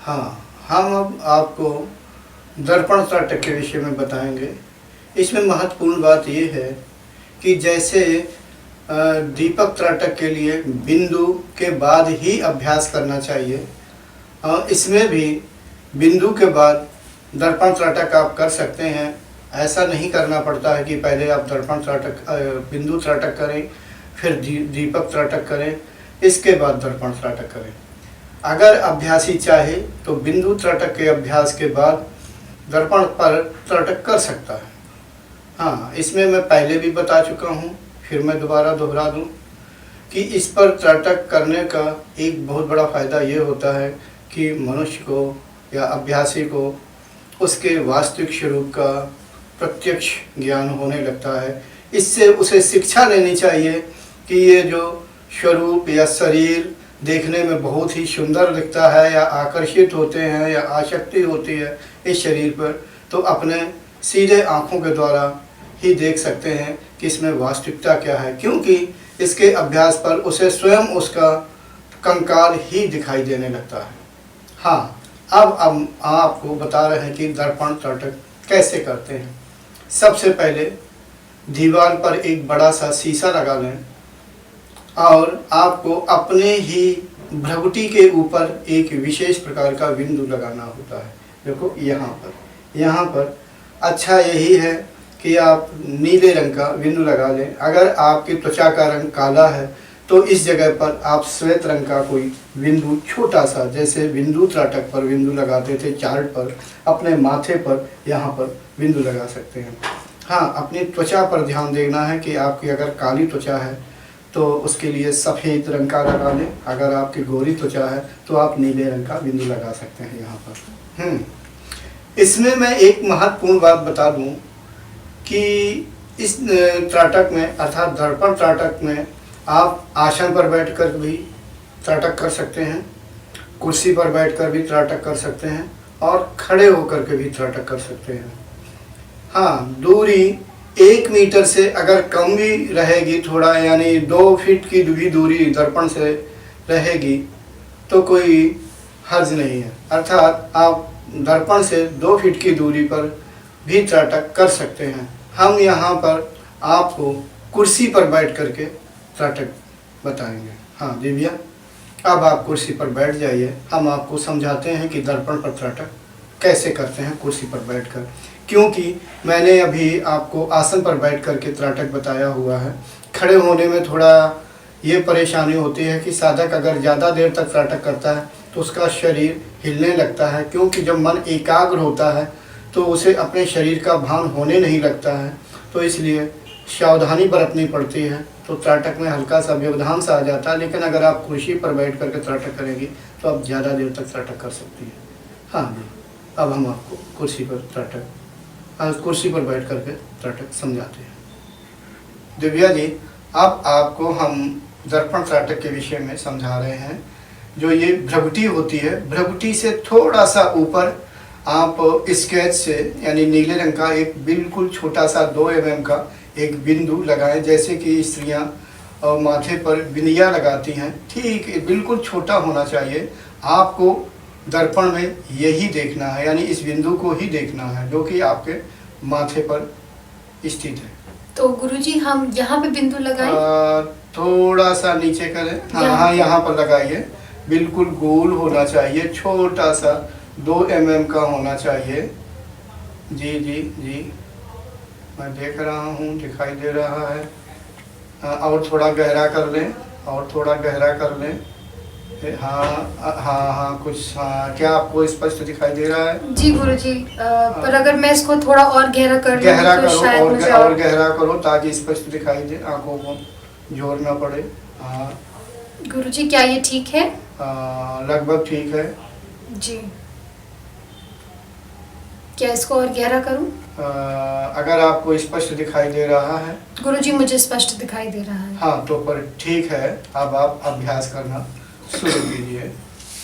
हाँ, हम अब आपको दर्पण त्राटक के विषय में बताएंगे। इसमें महत्वपूर्ण बात ये है कि जैसे दीपक त्राटक के लिए बिंदु के बाद ही अभ्यास करना चाहिए, इसमें भी बिंदु के बाद दर्पण त्राटक आप कर सकते हैं। ऐसा नहीं करना पड़ता है कि पहले आप दर्पण त्राटक बिंदु त्राटक करें, फिर दीपक त्राटक करें, इसके बाद दर्पण त्राटक करें। अगर अभ्यासी चाहे तो बिंदु त्राटक के अभ्यास के बाद दर्पण पर त्राटक कर सकता है। हाँ, इसमें मैं पहले भी बता चुका हूँ, फिर मैं दोबारा दोहरा दूँ कि इस पर त्राटक करने का एक बहुत बड़ा फ़ायदा ये होता है कि मनुष्य को या अभ्यासी को उसके वास्तविक स्वरूप का प्रत्यक्ष ज्ञान होने लगता है। इससे उसे शिक्षा लेनी चाहिए कि ये जो स्वरूप या शरीर देखने में बहुत ही सुंदर दिखता है या आकर्षित होते हैं या आसक्ति होती है इस शरीर पर, तो अपने सीधे आँखों के द्वारा ही देख सकते हैं कि इसमें वास्तविकता क्या है, क्योंकि इसके अभ्यास पर उसे स्वयं उसका कंकाल ही दिखाई देने लगता है। हाँ, अब हम आपको बता रहे हैं कि दर्पण त्राटक कैसे करते हैं। सबसे पहले दीवार पर एक बड़ा सा शीशा लगा लें और आपको अपने ही भ्रगुटी के ऊपर एक विशेष प्रकार का बिंदु लगाना होता है। देखो यहाँ पर अच्छा यही है कि आप नीले रंग का बिंदु लगा लें। अगर आपकी त्वचा का रंग काला है तो इस जगह पर आप श्वेत रंग का कोई बिंदु छोटा सा, जैसे बिंदु त्राटक पर बिंदु लगाते थे चार्ट पर, अपने माथे पर यहाँ पर बिंदु लगा सकते हैं। हाँ, अपनी त्वचा पर ध्यान देना है कि आपकी अगर काली त्वचा है तो उसके लिए सफ़ेद रंग का लगा लें। अगर आपकी गोरी त्वचा है तो आप नीले रंग का बिंदु लगा सकते हैं यहाँ पर। इसमें मैं एक महत्वपूर्ण बात बता दूँ कि इस त्राटक में अर्थात दर्पण त्राटक में आप आसन पर बैठकर भी त्राटक कर सकते हैं, कुर्सी पर बैठकर भी त्राटक कर सकते हैं और खड़े होकर के भी त्राटक कर सकते हैं। हाँ, दूरी 1 मीटर से अगर कम भी रहेगी थोड़ा, यानी 2 फीट की भी दूरी दर्पण से रहेगी तो कोई हर्ज नहीं है। अर्थात आप दर्पण से 2 फीट की दूरी पर भी त्राटक कर सकते हैं। हम यहाँ पर आपको कुर्सी पर बैठ करके त्राटक बताएंगे। हाँ दिव्या, अब आप कुर्सी पर बैठ जाइए। हम आपको समझाते हैं कि दर्पण पर त्राटक कैसे करते हैं कुर्सी पर बैठकर, क्योंकि मैंने अभी आपको आसन पर बैठ करके त्राटक बताया हुआ है। खड़े होने में थोड़ा ये परेशानी होती है कि साधक अगर ज़्यादा देर तक त्राटक करता है तो उसका शरीर हिलने लगता है, क्योंकि जब मन एकाग्र होता है तो उसे अपने शरीर का भान होने नहीं लगता है। तो इसलिए सावधानी बरतनी पड़ती है, तो त्राटक में हल्का सा व्यवधान सा आ जाता है। लेकिन अगर आप कुर्सी पर बैठ करके त्राटक करेंगी तो आप ज़्यादा देर तक त्राटक कर सकती हैं। हाँ जी, अब हम आपको कुर्सी पर बैठ करके त्राटक समझाते हैं। दिव्या जी, अब आपको हम दर्पण त्राटक के विषय में समझा रहे हैं। जो ये भ्रगुटी होती है, भ्रगुटी से थोड़ा सा ऊपर आप स्केच से यानी नीले रंग का एक बिल्कुल छोटा सा 2 mm का एक बिंदु लगाएं, जैसे कि स्त्रियां माथे पर बिंदिया लगाती हैं। ठीक बिल्कुल छोटा होना चाहिए। आपको दर्पण में यही देखना है, यानी इस बिंदु को ही देखना है जो कि आपके माथे पर स्थित है। तो गुरुजी हम यहाँ पे बिंदु लगाएं? थोड़ा सा नीचे करें। हाँ, यहाँ पर लगाइए। बिल्कुल गोल होना चाहिए, छोटा सा 2 mm का होना चाहिए। जी जी जी, मैं देख रहा हूँ, दिखाई दे रहा है। और थोड़ा गहरा कर लें, और थोड़ा गहरा कर लें। हाँ कुछ। हाँ, क्या आपको स्पष्ट दिखाई दे रहा है? जी गुरुजी, पर अगर मैं इसको थोड़ा और गहरा कर लूं तो शायद और गहरा करो ताकि स्पष्ट दिखाई दे, आंखों को जोर ना पड़े। हाँ गुरुजी, क्या ये ठीक है? लगभग ठीक है जी। क्या इसको और गहरा करूं? अगर आपको स्पष्ट दिखाई दे रहा है। गुरुजी, मुझे स्पष्ट दिखाई दे रहा है। हाँ, तो पर ठीक है। अब आप अभ्यास करना शुरू कीजिए।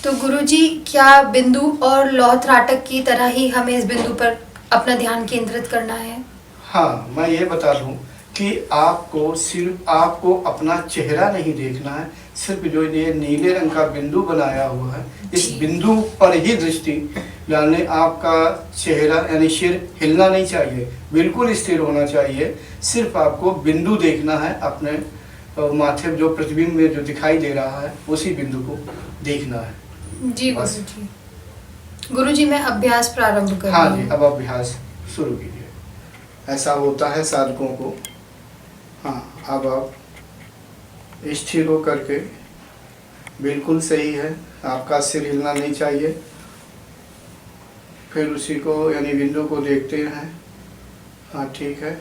तो गुरुजी, क्या बिंदु और लौह त्राटक की तरह ही हमें इस बिंदु पर अपना ध्यान केंद्रित करना है? हाँ, मैं ये बता दूं कि आपको सिर्फ आपको अपना चेहरा नहीं देखना है, सिर्फ जो ये नीले रंग का बिंदु बनाया हुआ है इस जी। बिंदु पर ही दृष्टि डालने। आपका चेहरा यानी सिर हिलना नहीं चाहिए, बिल्कुल स्थिर होना चाहिए। सिर्फ आपको बिंदु देखना है, अपने माथे में जो प्रतिबिंब में जो दिखाई दे रहा है उसी बिंदु को देखना है। जी बस। गुरुजी। गुरुजी मैं अभ्यास प्रारंभ कर हाँ रही जी, हूँ। अब अभ्यास शुरू कीजिए। ऐसा होता है साधकों को। हाँ, अब आप स्थिर हो करके, बिल्कुल सही है, आपका सिर हिलना नहीं चाहिए। फिर उसी को यानी बिंदु को देखते हैं। हाँ ठीक है।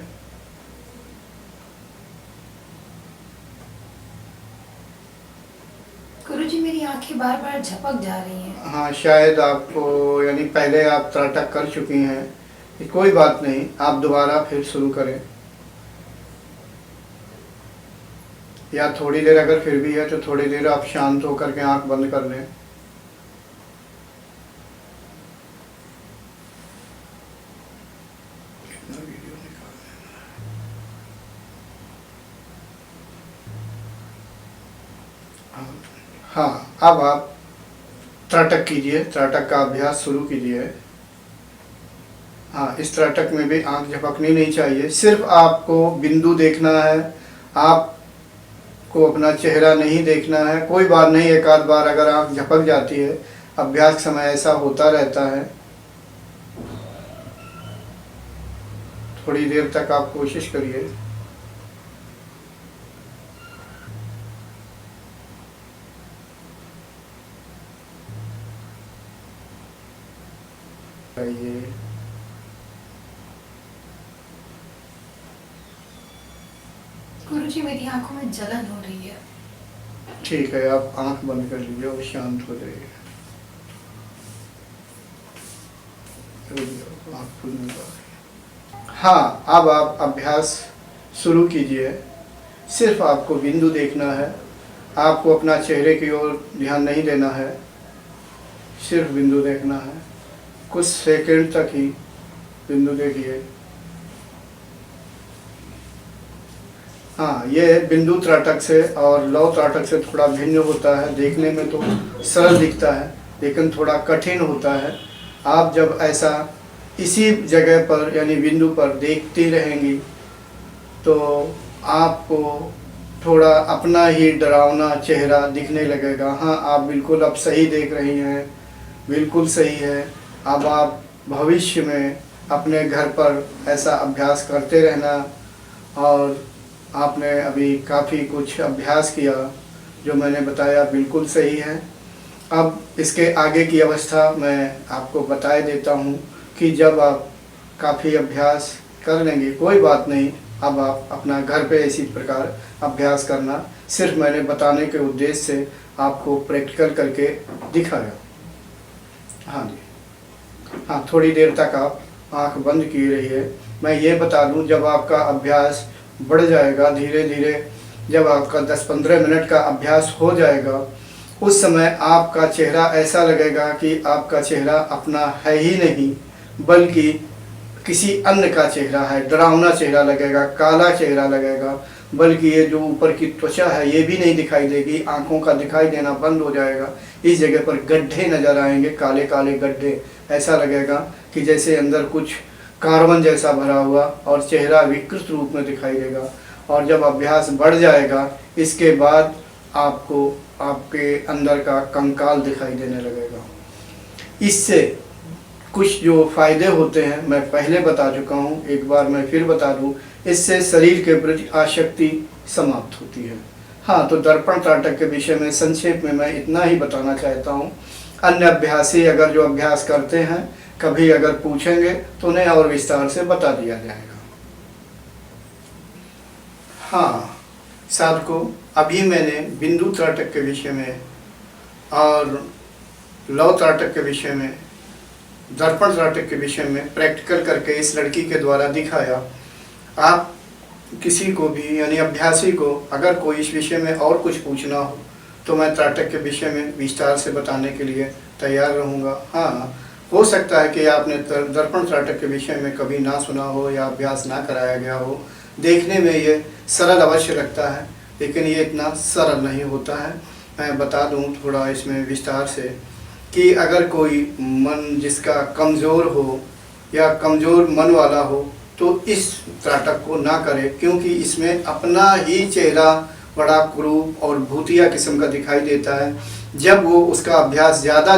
गुरुजी मेरी आंखें बार बार झपक जा रही हैं। हाँ, शायद आपको यानी पहले आप त्राटक कर चुकी हैं, कोई बात नहीं, आप दोबारा फिर शुरू करें। या थोड़ी देर अगर फिर भी है तो थोड़ी देर आप शांत होकर के आंख बंद कर लें। हाँ, अब आप त्राटक कीजिए, त्राटक का अभ्यास शुरू कीजिए। हाँ, इस त्राटक में भी आंख झपकनी नहीं चाहिए, सिर्फ आपको बिंदु देखना है, आपको अपना चेहरा नहीं देखना है। कोई बात नहीं, एक आध बार अगर आंख झपक जाती है, अभ्यास समय ऐसा होता रहता है। थोड़ी देर तक आप कोशिश करिए। ये गुरुजी मेरी आंखों में जलन हो रही है। ठीक है, आप आंख बंद कर लीजिए और शांत हो जाइए। आंख खुलने का। हाँ, अब आप अभ्यास शुरू कीजिए। सिर्फ आपको बिंदु देखना है, आपको अपना चेहरे की ओर ध्यान नहीं देना है, सिर्फ बिंदु देखना है। कुछ सेकंड तक ही बिंदु देखिए। हाँ, ये बिंदु त्राटक से और लव त्राटक से थोड़ा भिन्न होता है। देखने में तो सरल दिखता है लेकिन थोड़ा कठिन होता है। आप जब ऐसा इसी जगह पर यानी बिंदु पर देखती रहेंगी तो आपको थोड़ा अपना ही डरावना चेहरा दिखने लगेगा। हाँ, आप बिल्कुल अब सही देख रही हैं, बिल्कुल सही है। अब आप भविष्य में अपने घर पर ऐसा अभ्यास करते रहना। और आपने अभी काफ़ी कुछ अभ्यास किया, जो मैंने बताया बिल्कुल सही है। अब इसके आगे की अवस्था मैं आपको बता देता हूँ कि जब आप काफ़ी अभ्यास कर लेंगे, कोई बात नहीं, अब आप अपना घर पे इसी प्रकार अभ्यास करना। सिर्फ मैंने बताने के उद्देश्य से आपको प्रैक्टिकल करके दिखाया। हाँ जी, हाँ, थोड़ी देर तक आप आंख बंद की रहिए। मैं ये बता दूं, जब आपका अभ्यास बढ़ जाएगा धीरे धीरे, जब आपका 10-15 मिनट का अभ्यास हो जाएगा, उस समय आपका चेहरा ऐसा लगेगा कि आपका चेहरा अपना है ही नहीं, बल्कि किसी अन्य का चेहरा है। डरावना चेहरा लगेगा, काला चेहरा लगेगा, बल्कि ये जो ऊपर की त्वचा है ये भी नहीं दिखाई देगी, आँखों का दिखाई देना बंद हो जाएगा। इस जगह पर गड्ढे नज़र आएंगे, काले काले गड्ढे। ऐसा लगेगा कि जैसे अंदर कुछ कार्बन जैसा भरा हुआ, और चेहरा विकृत रूप में दिखाई देगा। और जब अभ्यास बढ़ जाएगा, इसके बाद आपको आपके अंदर का कंकाल दिखाई देने लगेगा। इससे कुछ जो फायदे होते हैं मैं पहले बता चुका हूँ, एक बार मैं फिर बता दूँ। इससे शरीर के प्रति आसक्ति समाप्त होती है। हाँ, तो दर्पण त्राटक के विषय में संक्षेप में मैं इतना ही बताना चाहता हूँ। अन्य अभ्यासी अगर जो अभ्यास करते हैं, कभी अगर पूछेंगे तो उन्हें और विस्तार से बता दिया जाएगा। हाँ साधकों, अभी मैंने बिंदु त्राटक के विषय में और लव त्राटक के विषय में, दर्पण त्राटक के विषय में प्रैक्टिकल करके इस लड़की के द्वारा दिखाया। आप किसी को भी यानी अभ्यासी को अगर कोई इस विषय में और कुछ पूछना हो तो मैं त्राटक के विषय में विस्तार से बताने के लिए तैयार रहूँगा। हाँ, हो सकता है कि आपने दर्पण त्राटक के विषय में कभी ना सुना हो या अभ्यास ना कराया गया हो, देखने में ये सरल अवश्य लगता है, लेकिन ये इतना सरल नहीं होता है। मैं बता दूं थोड़ा इसमें विस्तार से कि अगर कोई मन जिसका कमज़ोर हो या कमज़ोर मन वाला हो तो इस त्राटक को ना करे, क्योंकि इसमें अपना ही चेहरा बड़ा क्रूप और भूतिया किस्म का दिखाई देता है। जब वो उसका अभ्यास ज़्यादा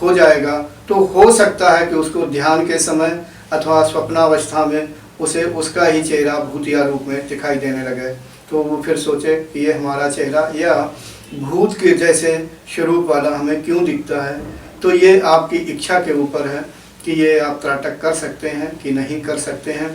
हो जाएगा तो हो सकता है कि उसको ध्यान के समय अथवा स्वप्नावस्था में उसे उसका ही चेहरा भूतिया रूप में दिखाई देने लगे, तो वो फिर सोचे कि ये हमारा चेहरा या भूत के जैसे स्वरूप वाला हमें क्यों दिखता है। तो ये आपकी इच्छा के ऊपर है कि ये आप त्राटक कर सकते हैं कि नहीं कर सकते हैं।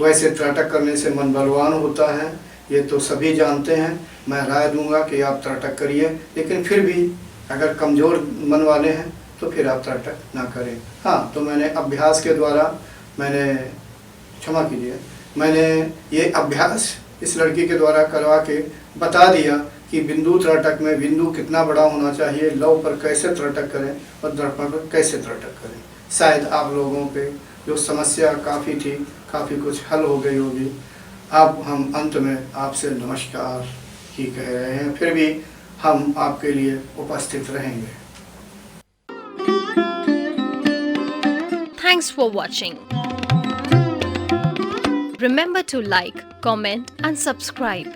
वैसे त्राटक करने से मन बलवान होता है, ये तो सभी जानते हैं। मैं राय दूंगा कि आप त्राटक करिए, लेकिन फिर भी अगर कमज़ोर मन वाले हैं तो फिर आप त्राटक ना करें। हाँ, तो मैंने अभ्यास के द्वारा क्षमा कीजिए, मैंने ये अभ्यास इस लड़की के द्वारा करवा के बता दिया कि बिंदु त्राटक में बिंदु कितना बड़ा होना चाहिए, लव पर कैसे त्राटक करें और दर्पण पर कैसे त्राटक करें। शायद आप लोगों पे जो समस्या काफ़ी थी, काफ़ी कुछ हल हो गई होगी। अब हम अंत में आपसे नमस्कार ही कह रहे हैं, फिर भी हम आपके लिए उपस्थित रहेंगे। Thanks for watching. Remember to like, comment and subscribe.